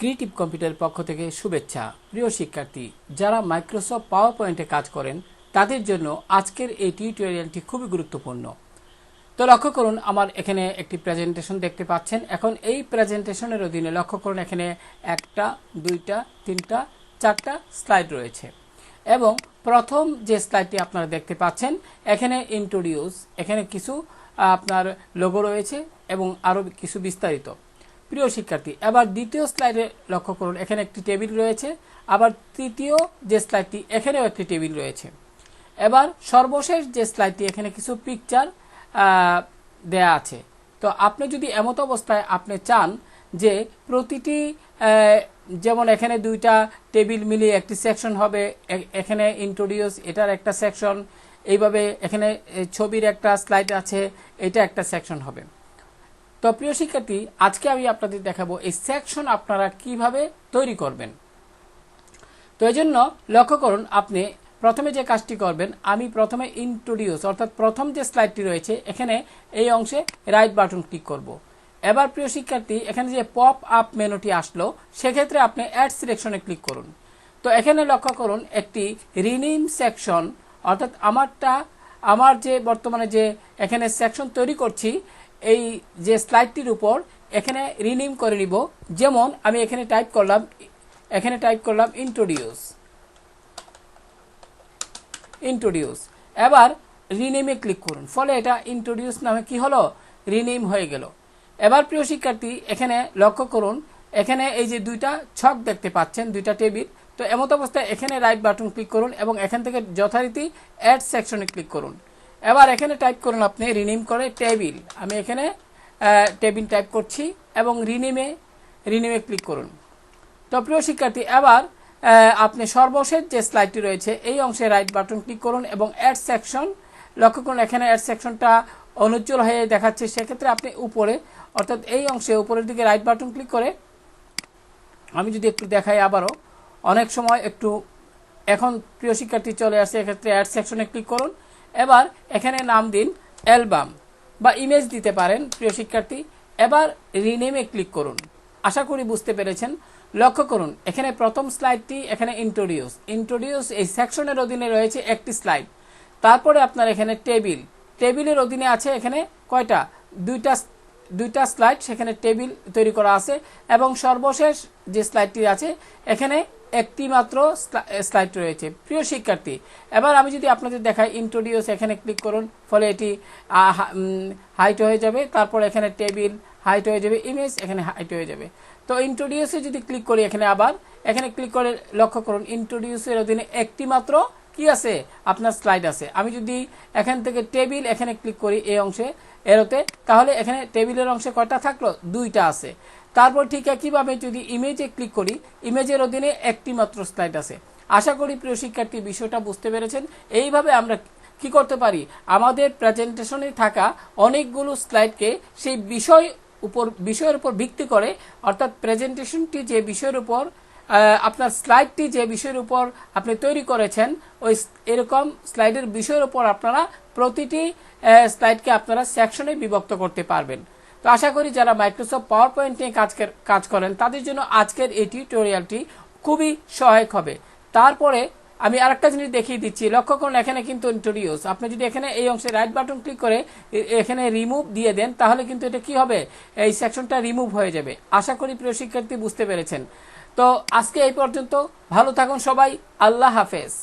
Creative কম্পিউটারের পক্ষ থেকে শুভেচ্ছা। প্রিয় শিক্ষার্থী, যারা মাইক্রোসফট পাওয়ার পয়েন্টে কাজ করেন তাদের জন্য আজকের এই টিউটোরিয়ালটি খুবই গুরুত্বপূর্ণ। তো লক্ষ্য করুন, আমার এখানে একটি প্রেজেন্টেশন দেখতে পাচ্ছেন। এখন এই প্রেজেন্টেশনের অধীনে লক্ষ্য করুন, এখানে একটা, দুইটা, তিনটা, চারটা স্লাইড রয়েছে এবং প্রথম যে স্লাইডটি আপনারা দেখতে পাচ্ছেন এখানে ইন্ট্রোডিউস, এখানে কিছু আপনার লোগো রয়েছে এবং আরও কিছু বিস্তারিত। প্রিয় শিক্ষার্থী, এবার দ্বিতীয় স্লাইডে লক্ষ্য করুন, এখানে একটি টেবিল রয়েছে। আবার তৃতীয় যে স্লাইডটি, এখানেও একটি টেবিল রয়েছে। এবার সর্বশেষ যে স্লাইডটি, এখানে কিছু পিকচার দেয়া আছে। তো আপনি যদি এমত অবস্থায় আপনি চান যে প্রতিটি, যেমন এখানে দুইটা টেবিল মিলিয়ে একটি সেকশন হবে, এখানে ইন্ট্রোডিউস এটার একটা সেকশন, এইভাবে এখানে ছবির একটা স্লাইড আছে, এটা একটা সেকশন হবে। তো প্রিয় শিক্ষার্থী, আজকে আমি আপনাদের দেখাবো এই সেকশন আপনারা কিভাবে তৈরি করবেন। তো এই জন্য লক্ষ্য করুন, আপনি প্রথমে যে কাজটি করবেন, আমি প্রথমে ইন্ট্রোডিউস অর্থাৎ প্রথম যে স্লাইডটি রয়েছে এখানে এই অংশে রাইট বাটন ক্লিক করব। এবার প্রিয় শিক্ষার্থী, এখানে যে পপ আপ মেনুটি আসলো সেক্ষেত্রে আপনি অ্যাড সিলেকশনে ক্লিক করুন। তো এখানে লক্ষ্য করুন, একটি রিনেম সেকশন অর্থাৎ আমার যে বর্তমানে যে এখানে সেকশন তৈরি করছি এই যে স্লাইডটির উপর এখানে রিনেম করে নিব। যেমন আমি এখানে টাইপ করলাম ইন্ট্রোডিউস। এবার রিনেমে ক্লিক করুন, ফলে এটা ইন্ট্রোডিউস নামে কি হলো, রিনেম হয়ে গেল। এবার প্রিয় শিক্ষার্থী, এখানে লক্ষ্য করুন, এখানে এই যে দুইটা ছক দেখতে পাচ্ছেন, দুইটা টেবিল। তো এমত অবস্থায় এখানে রাইট বাটন ক্লিক করুন এবং এখান থেকে যথারীতি অ্যাড সেকশনে ক্লিক করুন। এবার এখানে টাইপ করুন আপনি রিনেম করে টেবিল। আমি এখানে টেবিল টাইপ করছি এবং রিনেমে ক্লিক করুন। তো প্রিয় শিক্ষার্থী, এবার আপনি সর্বশেষ যে স্লাইডটি রয়েছে এই অংশে রাইট বাটন ক্লিক করুন এবং অ্যাড সেকশন লক্ষ্য করুন, এখানে অ্যাড সেকশনটা অনুজ্জ্বল হয়ে দেখাচ্ছে। সেক্ষেত্রে আপনি উপরে অর্থাৎ এই অংশে উপরের দিকে রাইট বাটন ক্লিক করে, আমি যদি একটু দেখাই আবারও, অনেক সময় একটু এখন প্রিয় শিক্ষার্থী চলে আসে, এক্ষেত্রে অ্যাড সেকশনে ক্লিক করুন। এবার এখানে নাম দিন অ্যালবাম বা ইমেজ দিতে পারেন প্রিয় শিক্ষার্থী। এবার রিনেমে ক্লিক করুন। আশা করি বুঝতে পেরেছেন। লক্ষ্য করুন, এখানে প্রথম স্লাইডটি এখানে ইন্ট্রোডিউস এই সেকশনের অধীনে রয়েছে একটি স্লাইড। তারপরে আপনার এখানে টেবিলের অধীনে আছে এখানে কয়টা, দুইটা স্লাইড, সেখানে টেবিল তৈরি করা আছে এবং সর্বশেষ যে স্লাইডটি আছে এখানে একটি মাত্র স্লাইড রয়েছে। প্রিয় শিক্ষার্থী, এবার আমি যদি আপনাদের দেখাই ইন্ট্রোডিউস, এখানে ক্লিক করুন, ফলে এটি হাইট হয়ে যাবে। তারপর এখানে টেবিল হাইট হয়ে যাবে, ইমেজ এখানে হাইট হয়ে যাবে। তো ইন্ট্রোডিউসে যদি ক্লিক করি, এখানে ক্লিক করে লক্ষ্য করুন, ইন্ট্রোডিউসের অধীনে একটি মাত্র কি আছে, আপনার স্লাইড আছে। আমি যদি এখান থেকে টেবিল এখানে ক্লিক করি এই অংশে এরোতে, তাহলে এখানে টেবিলের অংশে কয়টা থাকলো, দুইটা আছে। তারপর ঠিক একইভাবে যদি ইমেজে ক্লিক করি, ইমেজের অধীনে একটি মাত্র স্লাইড আছে। আশা করি প্রিয় শিক্ষার্থী বিষয়টা বুঝতে পেরেছেন। এইভাবে আমরা কি করতে পারি, আমাদের প্রেজেন্টেশনে থাকা অনেকগুলো স্লাইডকে সেই বিষয়ের উপর ভিত্তি করে, অর্থাৎ প্রেজেন্টেশনটি যে বিষয়ের উপর আপনার স্লাইডটি যে বিষয়ের উপর আপনি তৈরি করেছেন ওই এরকম স্লাইডের বিষয়ের উপর আপনারা প্রতিটি স্লাইডকে আপনারা সেকশনে বিভক্ত করতে পারবেন। তো আশা করি যারা মাইক্রোসফট পাওয়ার পয়েন্ট নিয়ে কাজ করেন তাদের জন্য আজকের এই টিউটোরিয়ালটি খুবই সহায়ক হবে। তারপরে আমি আরেকটা জিনিস দেখিয়ে দিচ্ছি, লক্ষ্য করুন, এখানে কিন্তু ইন্ট্রোডিউস, আপনি যদি এখানে এই অংশে রাইট বাটন ক্লিক করে এখানে রিমুভ দিয়ে দেন, তাহলে কিন্তু এটা কি হবে, এই সেকশনটা রিমুভ হয়ে যাবে। আশা করি প্রিয় শিক্ষার্থী বুঝতে পেরেছেন। তো আজকে এই পর্যন্ত, ভালো থাকুন সবাই, আল্লাহ হাফেজ।